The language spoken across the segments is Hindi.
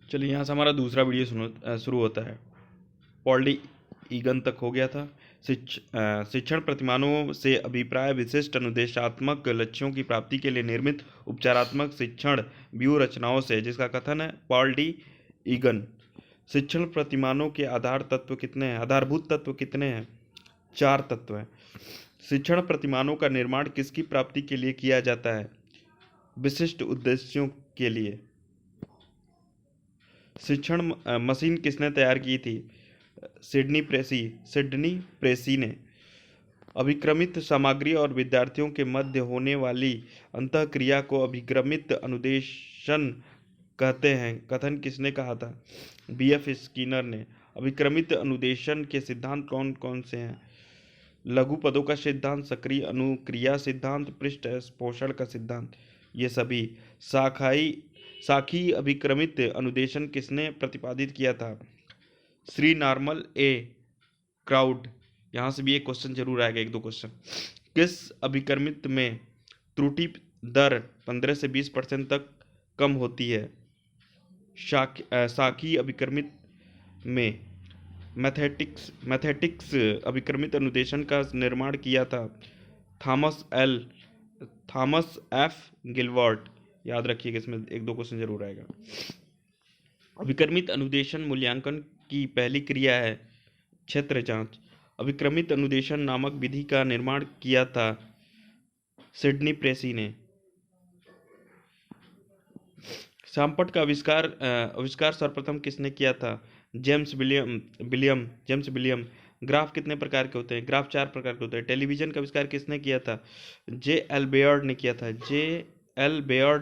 चलिए यहाँ से हमारा दूसरा वीडियो शुरू होता है। पॉल डी ईगन तक हो गया था। शिक्षण प्रतिमानों से अभिप्राय विशिष्ट अनुदेशात्मक लक्ष्यों की प्राप्ति के लिए निर्मित उपचारात्मक शिक्षण व्यूह रचनाओं से, जिसका कथन है पॉल डी ईगन। शिक्षण प्रतिमानों के आधारभूत तत्व कितने हैं? 4 तत्व हैं। शिक्षण प्रतिमानों का निर्माण किसकी प्राप्ति के लिए किया जाता है? विशिष्ट उद्देश्यों के लिए। शिक्षण मशीन किसने तैयार की थी? सिडनी प्रेसी ने। अभिक्रमित सामग्री और विद्यार्थियों के मध्य होने वाली अंतःक्रिया को अभिक्रमित अनुदेशन कहते हैं। कथन किसने कहा था? बीएफ स्किनर ने। अभिक्रमित अनुदेशन के सिद्धांत कौन कौन से हैं? लघु पदों का सिद्धांत, सक्रिय अनुक्रिया सिद्धांत, पृष्ठ पोषण का सिद्धांत। ये सभी। साखी अभिक्रमित अनुदेशन किसने प्रतिपादित किया था? Shri normal a crowd. यहाँ से भी एक क्वेश्चन जरूर आएगा, 1-2 क्वेश्चन। किस अभिक्रमित में त्रुटि दर 15 से 20% तक कम होती है? साखी अभिक्रमित में। मैथेटिक्स अभिक्रमित अनुदेशन का निर्माण किया था थॉमस एफ गिलबर्ट। याद रखिएगा, इसमें 1-2 क्वेश्चन जरूर आएगा। अभिक्रमित अनुदेशन मूल्यांकन की पहली क्रिया है क्षेत्र जांच। अभिक्रमित अनुदेशन नामक विधि का निर्माण किया था सिडनी प्रेसी ने। शामपट का आविष्कार सर्वप्रथम किसने किया था? James William. ग्राफ कितने प्रकार के होते हैं? ग्राफ 4 प्रकार के होते हैं। टेलीविजन का आविष्कार किसने किया था? जे एल बेयर्ड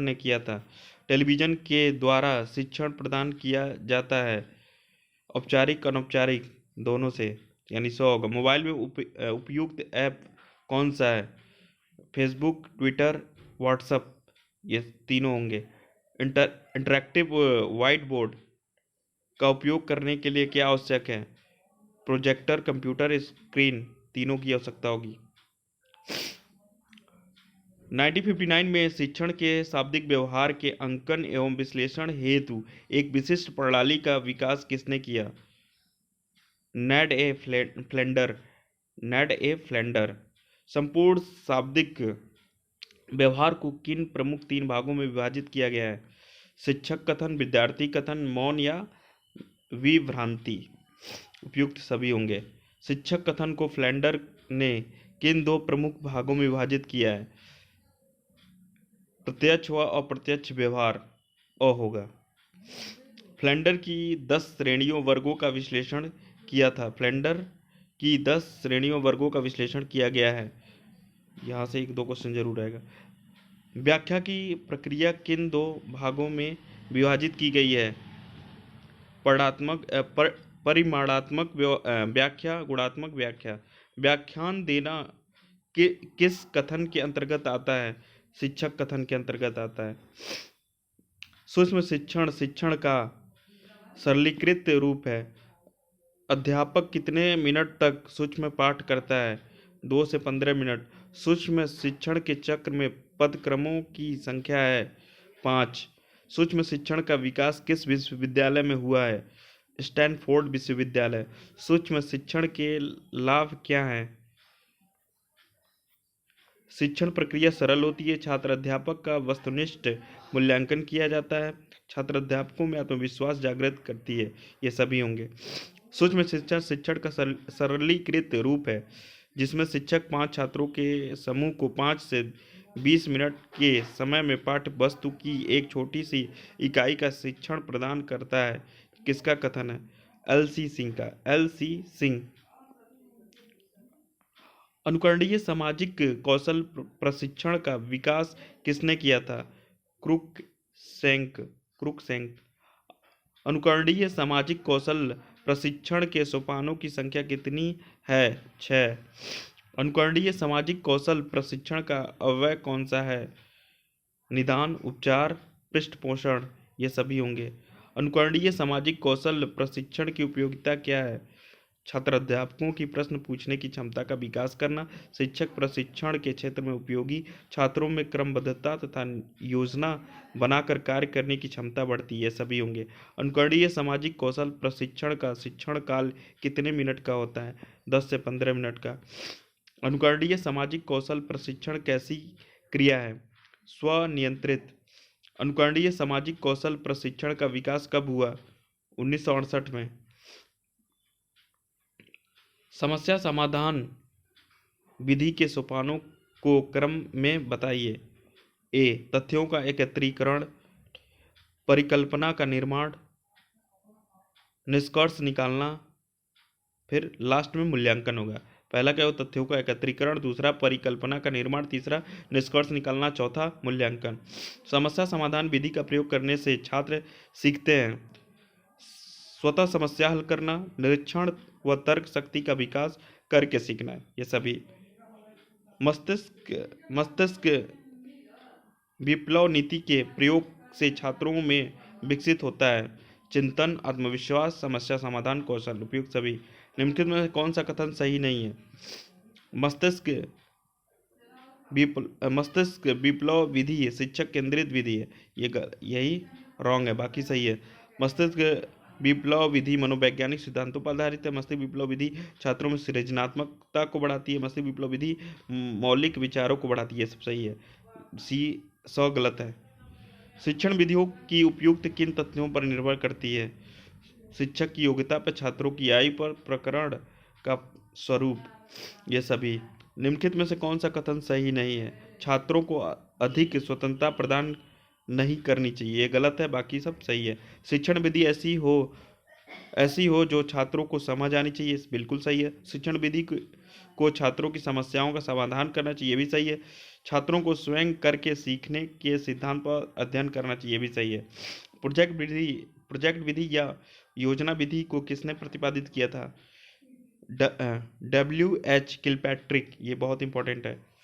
ने किया था। टेलीविजन के द्वारा शिक्षण प्रदान किया जाता है औपचारिक अनौपचारिक दोनों से, यानी 100 होगा। मोबाइल में उपयुक्त ऐप कौन सा है? फेसबुक, ट्विटर, व्हाट्सएप, ये तीनों होंगे। इंटरैक्टिव व्हाइट बोर्ड का उपयोग करने के लिए क्या आवश्यक है? प्रोजेक्टर, कंप्यूटर स्क्रीन, तीनों की आवश्यकता होगी। 1959 में शिक्षण के शाब्दिक व्यवहार के अंकन एवं विश्लेषण हेतु एक विशिष्ट प्रणाली का विकास किसने किया? नेड ए फ्लेंडर। संपूर्ण शाब्दिक व्यवहार को किन प्रमुख 3 भागों में विभाजित किया गया है? शिक्षक कथन, विद्यार्थी कथन, मौन या विभ्रांति। उपयुक्त सभी होंगे। शिक्षक कथन को फ्लेंडर ने किन 2 प्रमुख भागों में विभाजित किया है? प्रत्यक्ष व अप्रत्यक्ष व्यवहार। होगा। फ्लेंडर की 10 श्रेणियों वर्गों का विश्लेषण किया था। फ्लेंडर की 10 श्रेणियों वर्गों का विश्लेषण किया गया है। यहाँ से 1-2 क्वेश्चन जरूर आएगा। व्याख्या की प्रक्रिया किन 2 भागों में विभाजित की गई है? परिमाणात्मक व्याख्या, गुणात्मक व्याख्या। व्याख्यान देना किस कथन के अंतर्गत आता है? शिक्षक कथन के अंतर्गत आता है। सूक्ष्म शिक्षण का सरलीकृत रूप है। अध्यापक कितने मिनट तक सूक्ष्म पाठ करता है? 2 से 15 मिनट। सूक्ष्म शिक्षण के चक्र में पदक्रमों की संख्या है 5। सूक्ष्म शिक्षण का विकास किस विश्वविद्यालय में हुआ है? स्टैनफोर्ड विश्वविद्यालय। सूक्ष्म शिक्षण के लाभ क्या हैं? शिक्षण प्रक्रिया सरल होती है। छात्र अध्यापक का वस्तुनिष्ठ मूल्यांकन किया जाता है। छात्र अध्यापकों में आत्मविश्वास जागृत करती है। ये सभी होंगे। सूक्ष्म शिक्षण का सरलीकृत रूप है, जिसमें शिक्षक 5 छात्रों के समूह को 5 से 20 मिनट के समय में पाठ्य वस्तु की एक छोटी सी इकाई का शिक्षण प्रदान करता है। किसका कथन है? एल.सी. सिंह। अनुकरणीय सामाजिक कौशल प्रशिक्षण का विकास किसने किया था? क्रुकसेंक। अनुकरणीय सामाजिक कौशल प्रशिक्षण के सोपानों की संख्या कितनी है? 6। अनुकरणीय सामाजिक कौशल प्रशिक्षण का अव्यय कौन सा है? निदान, उपचार, पृष्ठपोषण, ये सभी होंगे। अनुकरणीय सामाजिक कौशल प्रशिक्षण की उपयोगिता क्या है? छात्र अध्यापकों की प्रश्न पूछने की क्षमता का विकास करना, शिक्षक प्रशिक्षण के क्षेत्र में उपयोगी, छात्रों में क्रमबद्धता तथा योजना बनाकर कार्य करने की क्षमता बढ़ती है, सभी होंगे। अनुकरणीय सामाजिक कौशल प्रशिक्षण का शिक्षण काल कितने मिनट का होता है? 10 से 15 मिनट का। अनुकरणीय सामाजिक कौशल प्रशिक्षण कैसी क्रिया है? स्वनियंत्रित। अनुकरणीय सामाजिक कौशल प्रशिक्षण का विकास कब हुआ? 1968 में। समस्या समाधान विधि के सोपानों को क्रम में बताइए। ए, तथ्यों का एकत्रीकरण, परिकल्पना का निर्माण, निष्कर्ष निकालना, फिर लास्ट में मूल्यांकन होगा। पहला क्या हो? तथ्यों का एकत्रीकरण, दूसरा परिकल्पना का निर्माण, तीसरा निष्कर्ष निकालना, चौथा मूल्यांकन। समस्या समाधान विधि का प्रयोग करने से छात्र सीखते हैं स्वतः समस्या हल करना, निरीक्षण व तर्क शक्ति का विकास करके सीखना। ये सभी मस्तिष्क विप्लव नीति के प्रयोग से छात्रों में विकसित होता है चिंतन, आत्मविश्वास, समस्या समाधान कौशल। उपयुक्त सभी। निम्नलिखित में कौन सा कथन सही नहीं है? मस्तिष्क विप्लव विधि शिक्षक केंद्रित विधि है, यही रॉन्ग है, बाकी सही है। मस्तिष्क विप्लव विधि मनोवैज्ञानिक सिद्धांतों पर आधारित है। मस्तिष्क विप्लव विधि छात्रों में सृजनात्मकता को बढ़ाती है। मस्तिष्क विप्लव विधि मौलिक विचारों को बढ़ाती है, सब सही है। सी गलत है। शिक्षण विधियों की उपयुक्त किन तथ्यों पर निर्भर करती है? शिक्षक की योग्यता पर, छात्रों की आयु पर, प्रकरण का स्वरूप। ये सभी। निम्नलिखित में से कौन सा कथन सही नहीं है? छात्रों को अधिक स्वतंत्रता प्रदान नहीं करनी चाहिए, ये गलत है, बाकी सब सही है। शिक्षण विधि ऐसी हो जो छात्रों को समझ आनी चाहिए, बिल्कुल सही है। शिक्षण विधि को छात्रों की समस्याओं का समाधान करना चाहिए, ये भी सही है। छात्रों को स्वयं करके सीखने के सिद्धांत पर अध्ययन करना चाहिए, ये भी सही है। प्रोजेक्ट विधि या योजना विधि को किसने प्रतिपादित किया था? W.H. किलपैट्रिक। ये बहुत इंपॉर्टेंट है।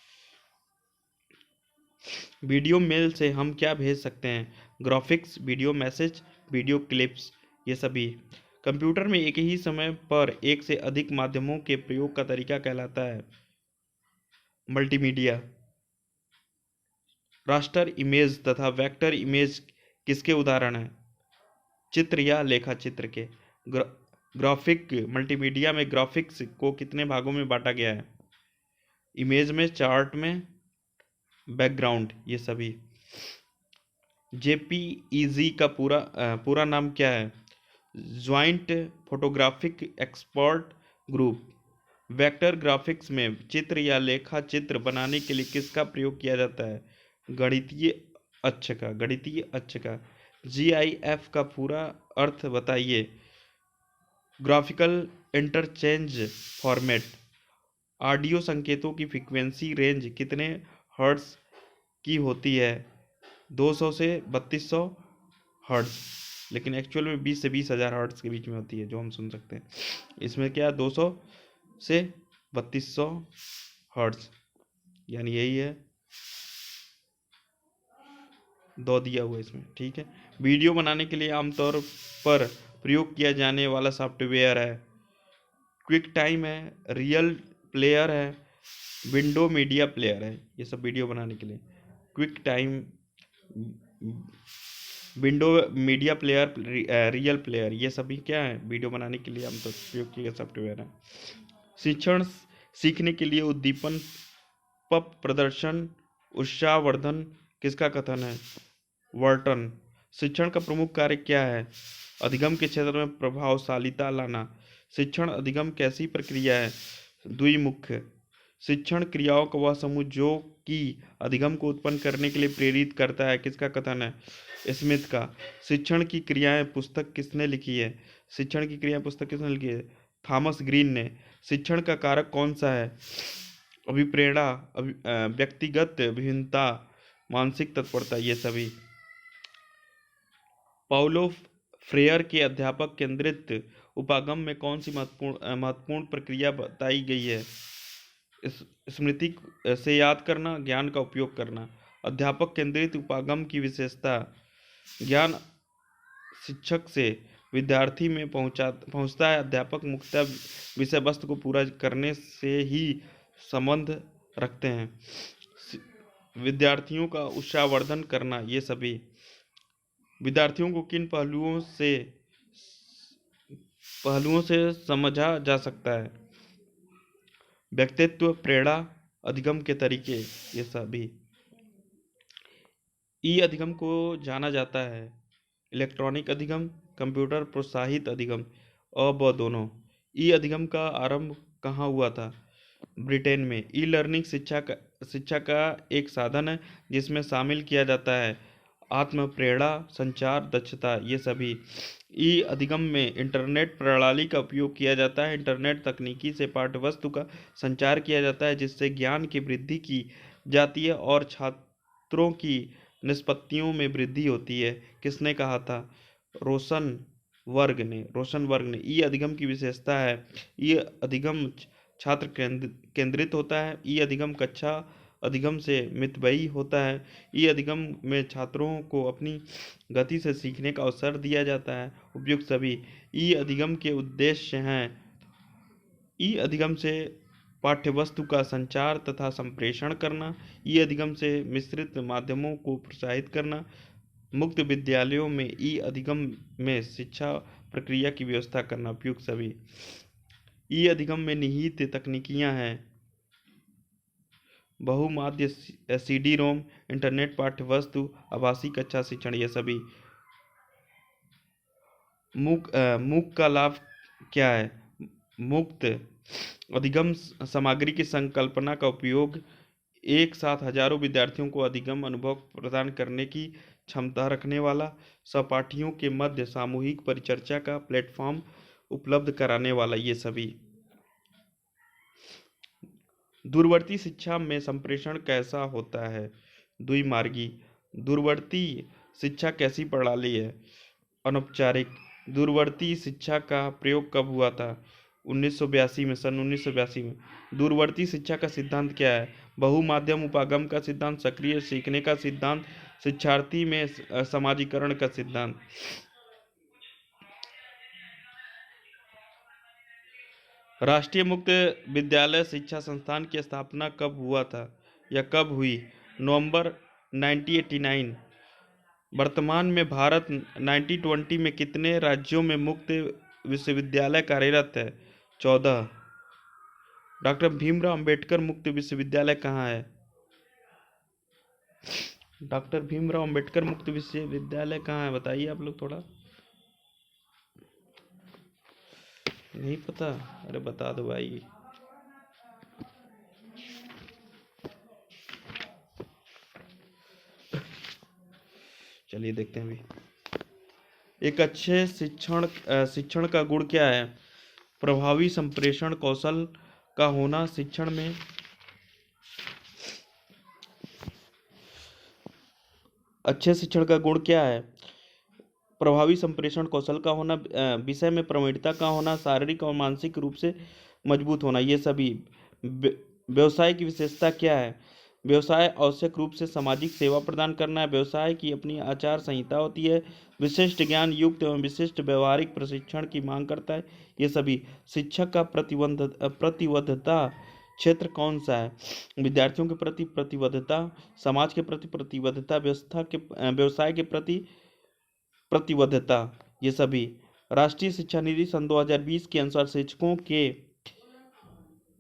वीडियो मेल से हम क्या भेज सकते हैं? Graphics, video message, video clips. ये सभी। कंप्यूटर में एक ही समय पर एक से अधिक माध्यमों के प्रयोग का तरीका कहलाता है मल्टीमीडिया। रास्टर इमेज तथा वेक्टर इमेज किसके उदाहरण हैं? चित्र या लेखा चित्र के। ग्राफिक मल्टीमीडिया में ग्राफिक्स को कितने भागों में बांटा गया है? इमेज में, चार्ट में, बैकग्राउंड। ये सभी। जेपीईजी का पूरा नाम क्या है? Joint photographic expert group. Vector graphics में चित्र या लेखा चित्र बनाने के लिए किसका प्रयोग किया जाता है? गणितीय अक्ष का। जीआईएफ का पूरा अर्थ बताइए। Graphical interchange format. ऑडियो संकेतों की फ्रीक्वेंसी रेंज कितने हर्ट्ज की होती है? 200 से 3200 हर्ट्ज, लेकिन एक्चुअल में 20 से 20,000 हर्ट्ज के बीच में होती है जो हम सुन सकते हैं। इसमें क्या 200 से 3200 हर्ट्ज, यानी यही है, 2 दिया हुआ इसमें, ठीक है। वीडियो बनाने के लिए आमतौर पर प्रयोग किया जाने वाला सॉफ्टवेयर है क्विक टाइम है, रियल प्लेयर है, विंडो मीडिया प्लेयर है। ये सब वीडियो बनाने के लिए। Quick time, window media player, real player, ये सभी क्या है? वीडियो बनाने के लिए आमतौर पर प्रयोग किए गए सॉफ्टवेयर है। शिक्षण सीखने के लिए उद्दीपन, पप प्रदर्शन, उत्साहवर्धन किसका कथन है? वर्टन। शिक्षण का प्रमुख कार्य क्या है? अधिगम के क्षेत्र में प्रभावशालीता लाना। शिक्षण अधिगम कैसी प्रक्रिया है? द्विमुख। शिक्षण क्रियाओं का वह समूह जो कि अधिगम को उत्पन्न करने के लिए प्रेरित करता है, किसका कथन है? स्मिथ का। शिक्षण की क्रियाएं पुस्तक किसने लिखी है? शिक्षण की क्रियाएं पुस्तक किसने लिखी है? थॉमस ग्रीन ने। शिक्षण का कारक कौन सा है? अभिप्रेरणा, व्यक्तिगत भिन्नता, मानसिक तत्परता। ये सभी। पाउलो फ्रेयर के अध्यापक केंद्रित उपागम में कौन सी महत्वपूर्ण प्रक्रिया बताई गई है? स्मृति से याद करना, ज्ञान का उपयोग करना। अध्यापक केंद्रित उपागम की विशेषता। ज्ञान शिक्षक से विद्यार्थी में पहुंचता है। अध्यापक मुख्यतः विषय वस्तु को पूरा करने से ही संबंध रखते हैं। विद्यार्थियों का उत्साहवर्धन करना, ये सभी विद्यार्थियों को किन पहलुओं से समझा जा सकता है? व्यक्तित्व, प्रेरणा, अधिगम के तरीके, ये सभी। ई अधिगम को जाना जाता है इलेक्ट्रॉनिक अधिगम, कंप्यूटर प्रोत्साहित अधिगम, अ ब दोनों। ई अधिगम का आरंभ कहाँ हुआ था? ब्रिटेन में। ई लर्निंग शिक्षा का एक साधन है जिसमें शामिल किया जाता है आत्म प्रेरणा, संचार दक्षता, ये सभी। ई अधिगम में इंटरनेट प्रणाली का उपयोग किया जाता है। इंटरनेट तकनीकी से पाठ्यवस्तु का संचार किया जाता है जिससे ज्ञान की वृद्धि की जाती है और छात्रों की निष्पत्तियों में वृद्धि होती है। किसने कहा था? रोशनबर्ग ने। ई अधिगम की विशेषता है, ये अधिगम छात्र केंद्रित होता है। ई अधिगम कक्षा अधिगम से मितव्ययी होता है। ई अधिगम में छात्रों को अपनी गति से सीखने का अवसर दिया जाता है। उपयुक्त सभी। ई अधिगम के उद्देश्य हैं: ई अधिगम से पाठ्यवस्तु का संचार तथा संप्रेषण करना, ई अधिगम से मिश्रित माध्यमों को प्रोत्साहित करना, मुक्त विद्यालयों में ई अधिगम में शिक्षा प्रक्रिया की व्यवस्था करना। उपयुक्त सभी। ई अधिगम में निहित तकनीकियां हैं: बहुमाध्य सीडी रोम, इंटरनेट पाठ्यवस्तु, आभासी कक्षा शिक्षण, ये सभी। मूक का लाभ क्या है? मुक्त अधिगम सामग्री की संकल्पना का उपयोग एक साथ हजारों विद्यार्थियों को अधिगम अनुभव प्रदान करने की क्षमता रखने वाला, सहपाठियों के मध्य सामूहिक परिचर्चा का प्लेटफॉर्म उपलब्ध कराने वाला, ये सभी। दूरवर्ती शिक्षा में संप्रेषण कैसा होता है? द्विमार्गी। दूरवर्ती शिक्षा कैसी प्रणाली है? अनौपचारिक। दूरवर्ती शिक्षा का प्रयोग कब हुआ था? 1982 में, सन 1982 में। दूरवर्ती शिक्षा का सिद्धांत क्या है? बहुमाध्यम उपागम का सिद्धांत, सक्रिय सीखने का सिद्धांत, शिक्षार्थी में समाजीकरण का सिद्धांत। राष्ट्रीय मुक्त विद्यालय शिक्षा संस्थान की स्थापना कब हुआ था या कब हुई? नवंबर 1989। वर्तमान में भारत 1920 में कितने राज्यों में मुक्त विश्वविद्यालय कार्यरत है? 14। डॉक्टर भीमराव अंबेडकर मुक्त विश्वविद्यालय कहाँ है? डॉक्टर भीमराव अंबेडकर मुक्त विश्वविद्यालय कहाँ है? बताइए आप लोग थोड़ा। नहीं पता? अरे बता दो भाई। चलिए देखते हैं अभी। एक अच्छे शिक्षण का गुण क्या है? प्रभावी संप्रेषण कौशल का होना। शिक्षण में अच्छे शिक्षण का गुण क्या है? प्रभावी संप्रेषण कौशल का होना, विषय में प्रवीणता का होना, शारीरिक और मानसिक रूप से मजबूत होना, ये सभी। व्यवसाय की विशेषता क्या है? व्यवसाय आवश्यक रूप से सामाजिक सेवा प्रदान करना है। व्यवसाय की अपनी आचार संहिता होती है। विशिष्ट ज्ञान युक्त एवं विशिष्ट व्यवहारिक प्रशिक्षण की मांग करता है, ये सभी। शिक्षक का प्रतिबद्धता क्षेत्र कौन सा है? विद्यार्थियों के प्रति प्रतिबद्धता, समाज के प्रति प्रतिबद्धता, व्यवसाय के प्रति प्रतिबद्धता, ये सभी। राष्ट्रीय शिक्षा नीति सन 2020 के अनुसार शिक्षकों के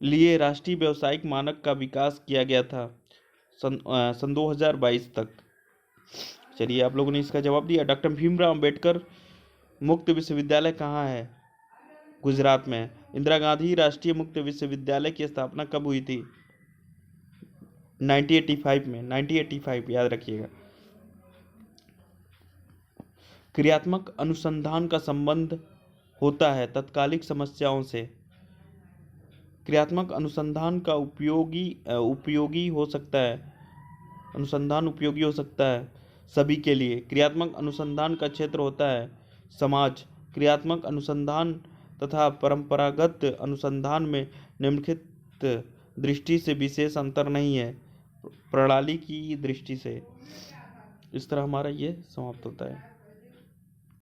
लिए राष्ट्रीय व्यावसायिक मानक का विकास किया गया था सन 2022 तक। चलिए आप लोगों ने इसका जवाब दिया। डॉक्टर भीमराव अंबेडकर मुक्त विश्वविद्यालय कहाँ है? गुजरात में। इंदिरा गांधी राष्ट्रीय मुक्त विश्वविद्यालय की स्थापना कब हुई थी? 1985 में। 1985 याद रखिएगा। क्रियात्मक अनुसंधान का संबंध होता है तत्कालिक समस्याओं से। क्रियात्मक अनुसंधान का उपयोगी हो सकता है। अनुसंधान उपयोगी हो सकता है सभी के लिए। क्रियात्मक अनुसंधान का क्षेत्र होता है समाज। क्रियात्मक अनुसंधान तथा परंपरागत अनुसंधान में निम्नलिखित दृष्टि से विशेष अंतर नहीं है, प्रणाली की दृष्टि से। इस तरह हमारा ये समाप्त होता है।